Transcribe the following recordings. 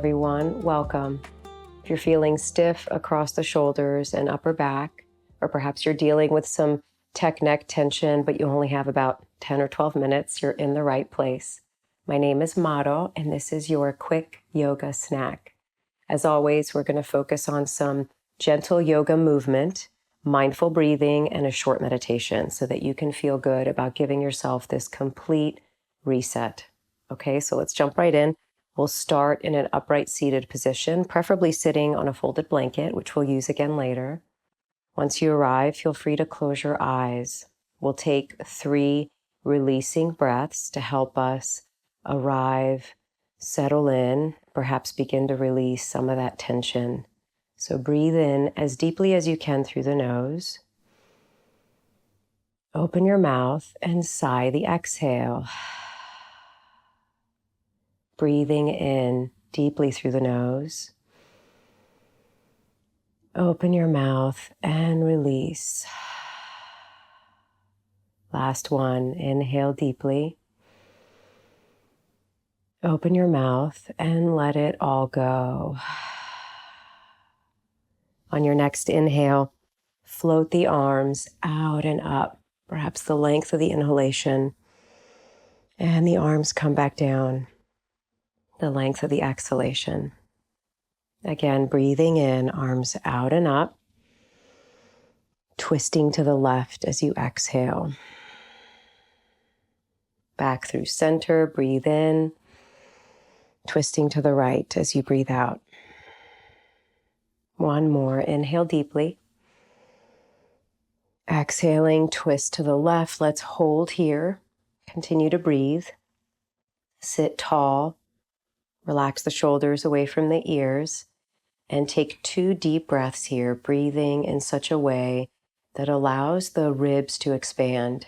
everyone. Welcome. If you're feeling stiff across the shoulders and upper back, or perhaps you're dealing with some neck tension, but you only have about 10 or 12 minutes, you're in the right place. My name is Maro, and this is your quick yoga snack. As always, we're going to focus on some gentle yoga movement, mindful breathing, and a short meditation so that you can feel good about giving yourself this complete reset. Okay, so let's jump right in. We'll start in an upright seated position, preferably sitting on a folded blanket, which we'll use again later. Once you arrive, feel free to close your eyes. We'll take 3 releasing breaths to help us arrive, settle in, perhaps begin to release some of that tension. So breathe in as deeply as you can through the nose. Open your mouth and sigh the exhale. Breathing in deeply through the nose. Open your mouth and release. Last one, inhale deeply. Open your mouth and let it all go. On your next inhale, float the arms out and up, perhaps the length of the inhalation, and the arms come back down, the length of the exhalation. Again, breathing in, arms out and up, twisting to the left as you exhale. Back through center, breathe in, twisting to the right as you breathe out. One more, inhale deeply. Exhaling, twist to the left. Let's hold here. Continue to breathe. Sit tall. Relax the shoulders away from the ears. And take 2 deep breaths here, breathing in such a way that allows the ribs to expand.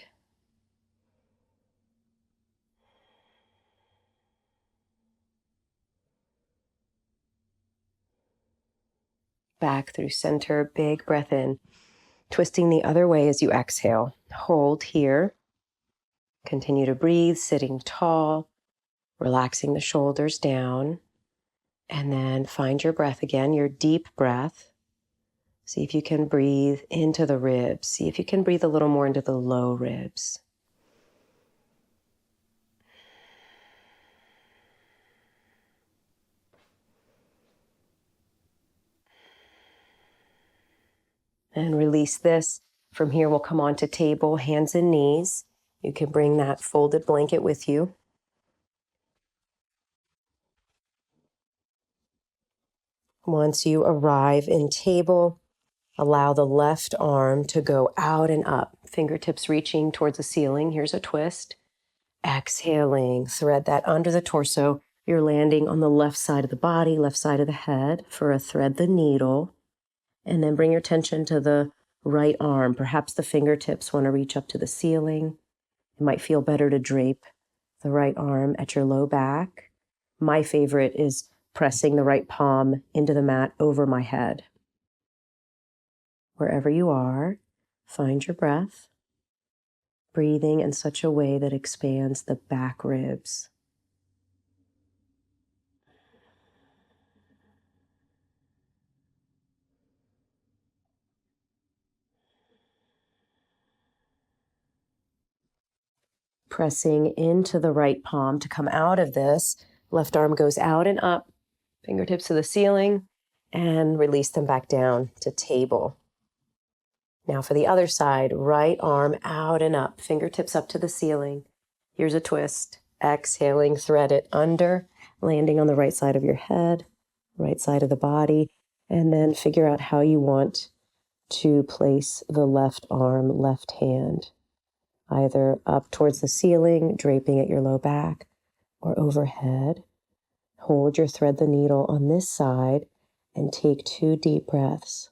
Back through center, big breath in. Twisting the other way as you exhale. Hold here. Continue to breathe, sitting tall, relaxing the shoulders down. And then find your breath again, your deep breath. See if you can breathe into the ribs. See if you can breathe a little more into the low ribs. And release this. From here, we'll come on to table, hands and knees. You can bring that folded blanket with you. Once you arrive in table, allow the left arm to go out and up, fingertips reaching towards the ceiling. Here's a twist. Exhaling, thread that under the torso. You're landing on the left side of the body, left side of the head for a thread the needle. And then bring your attention to the right arm. Perhaps the fingertips want to reach up to the ceiling. It might feel better to drape the right arm at your low back. My favorite is pressing the right palm into the mat over my head. Wherever you are, find your breath, breathing in such a way that expands the back ribs. Pressing into the right palm to come out of this. Left arm goes out and up, fingertips to the ceiling, and release them back down to table. Now for the other side, right arm out and up, fingertips up to the ceiling. Here's a twist. Exhaling, thread it under, landing on the right side of your head, right side of the body, and then figure out how you want to place the left arm, left hand. Either up towards the ceiling, draping at your low back, or overhead. Hold your thread the needle on this side and take 2 deep breaths.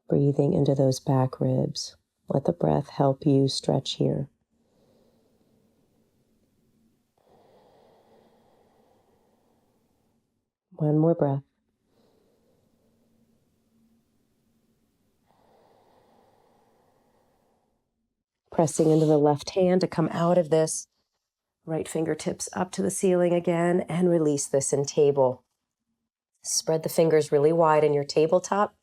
Breathing into those back ribs. Let the breath help you stretch here. One more breath. Pressing into the left hand to come out of this Right fingertips up to the ceiling again, and release this in table. Spread the fingers really wide in your tabletop.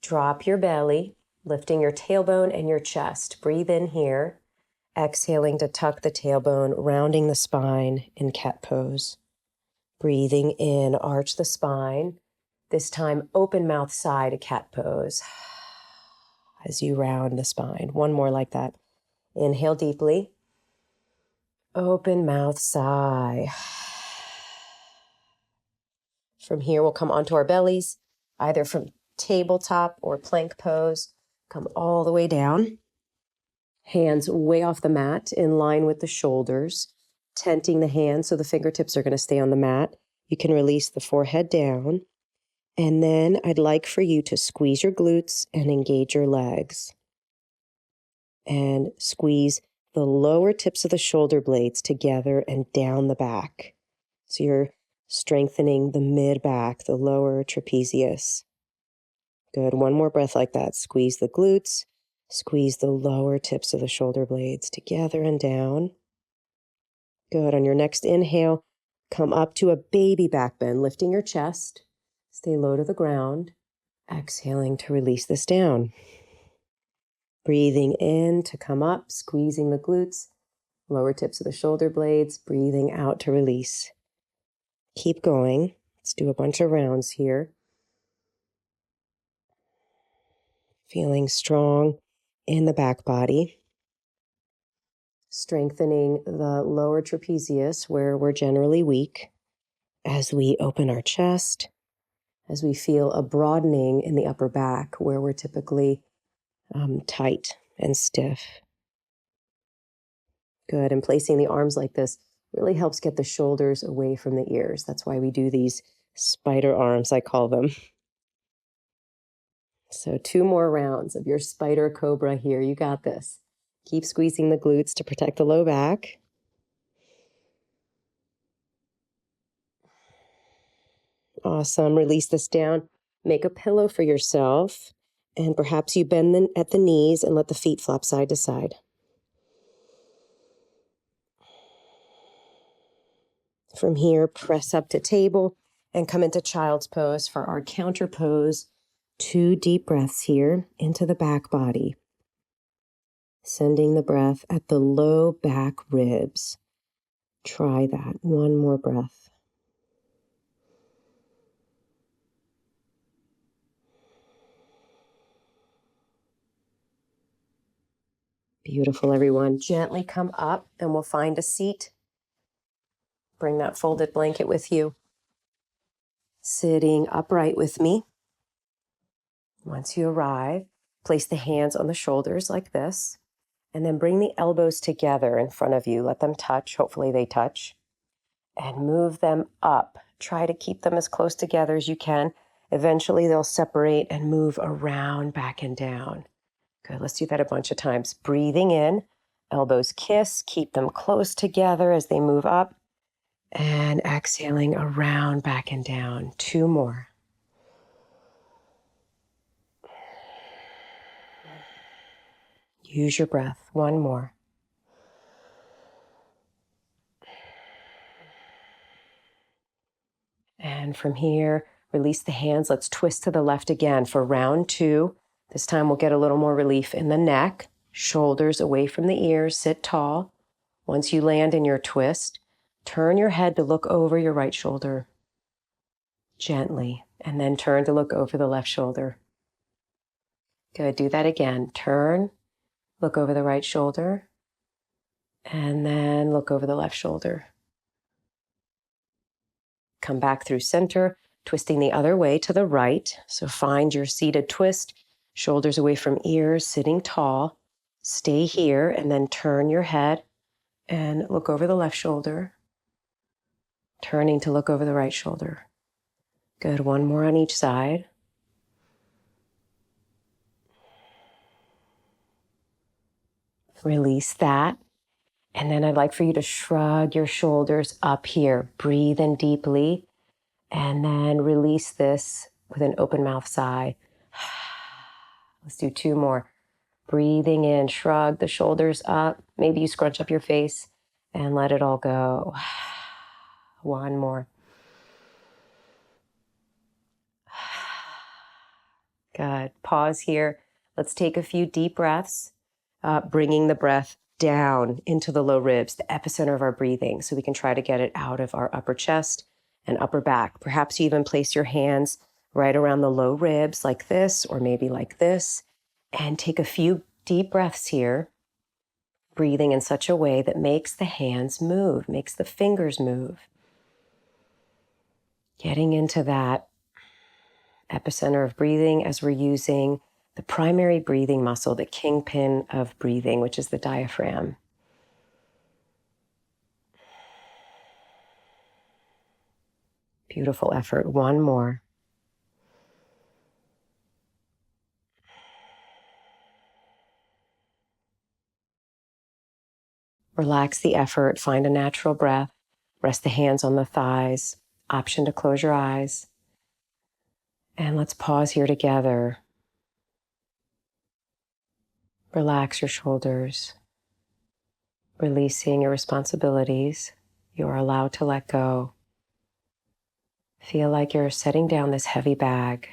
Drop your belly, lifting your tailbone and your chest. Breathe in here. Exhaling to tuck the tailbone, rounding the spine in cat pose. Breathing in, arch the spine. This time, open mouth sigh to cat pose as you round the spine. One more like that. Inhale deeply. Open mouth sigh. From here, we'll come onto our bellies, either from tabletop or plank pose. Come all the way down. Hands way off the mat, in line with the shoulders. Tenting the hands so the fingertips are going to stay on the mat. You can release the forehead down. And then I'd like for you to squeeze your glutes and engage your legs. And squeeze the lower tips of the shoulder blades together and down the back. So you're strengthening the mid-back, the lower trapezius. Good. One more breath like that. Squeeze the glutes. Squeeze the lower tips of the shoulder blades together and down. Good. On your next inhale, come up to a baby back bend, lifting your chest. Stay low to the ground. Exhaling to release this down. Breathing in to come up, squeezing the glutes, lower tips of the shoulder blades. Breathing out to release. Keep going. Let's do a bunch of rounds here. Feeling strong in the back body. Strengthening the lower trapezius where we're generally weak as we open our chest, as we feel a broadening in the upper back where we're typically tight and stiff. Good. And placing the arms like this really helps get the shoulders away from the ears. That's why we do these spider arms, I call them. So 2 more rounds of your spider cobra here. You got this. Keep squeezing the glutes to protect the low back. Awesome. Release this down. Make a pillow for yourself. And perhaps you bend at the knees and let the feet flop side to side. From here, press up to table and come into child's pose for our counter pose. 2 deep breaths here into the back body. Sending the breath at the low back ribs. Try that. 1 more breath. Beautiful, everyone. Gently come up and we'll find a seat. Bring that folded blanket with you. Sitting upright with me. Once you arrive, place the hands on the shoulders like this, and then bring the elbows together in front of you. Let them touch. Hopefully they touch. And move them up. Try to keep them as close together as you can. Eventually they'll separate and move around, back and down. Good. Let's do that a bunch of times. Breathing in, elbows kiss. Keep them close together as they move up. And exhaling around, back and down. 2 more. Use your breath. 1 more. And from here, release the hands. Let's twist to the left again for round 2. This time we'll get a little more relief in the neck. Shoulders away from the ears. Sit tall. Once you land in your twist, turn your head to look over your right shoulder. Gently. And then turn to look over the left shoulder. Good. Do that again. Turn. Look over the right shoulder, and then look over the left shoulder. Come back through center, twisting the other way to the right. So find your seated twist, shoulders away from ears, sitting tall. Stay here, and then turn your head and look over the left shoulder, turning to look over the right shoulder. Good. 1 more on each side. Release that. And then I'd like for you to shrug your shoulders up here. Breathe in deeply. And then release this with an open mouth sigh. Let's do 2 more. Breathing in, shrug the shoulders up. Maybe you scrunch up your face. And let it all go. One more. Good. Pause here. Let's take a few deep breaths, bringing the breath down into the low ribs, the epicenter of our breathing, so we can try to get it out of our upper chest and upper back. Perhaps you even place your hands right around the low ribs like this, or maybe like this, and take a few deep breaths here, breathing in such a way that makes the hands move, makes the fingers move. Getting into that epicenter of breathing as we're using the primary breathing muscle, the kingpin of breathing, which is the diaphragm. Beautiful effort. One more. Relax the effort. Find a natural breath. Rest the hands on the thighs. Option to close your eyes. And let's pause here together. Relax your shoulders. Releasing your responsibilities. You are allowed to let go. Feel like you're setting down this heavy bag.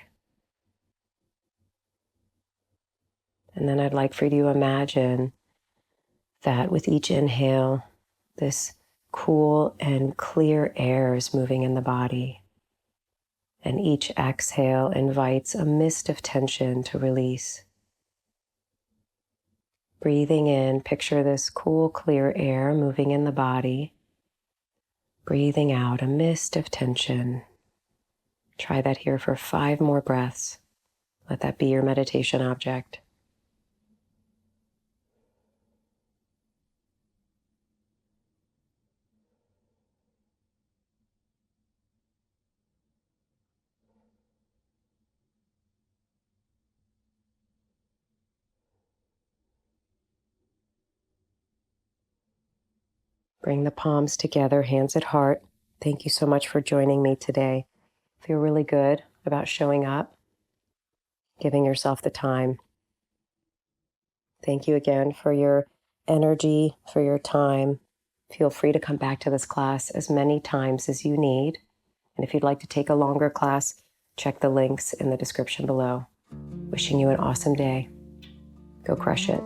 And then I'd like for you to imagine that with each inhale, this cool and clear air is moving in the body. And each exhale invites a mist of tension to release. Breathing in, picture this cool, clear air moving in the body. Breathing out, a mist of tension. Try that here for 5 more breaths. Let that be your meditation object. Bring the palms together, hands at heart. Thank you so much for joining me today. Feel really good about showing up, giving yourself the time. Thank you again for your energy, for your time. Feel free to come back to this class as many times as you need. And if you'd like to take a longer class, check the links in the description below. Wishing you an awesome day. Go crush it.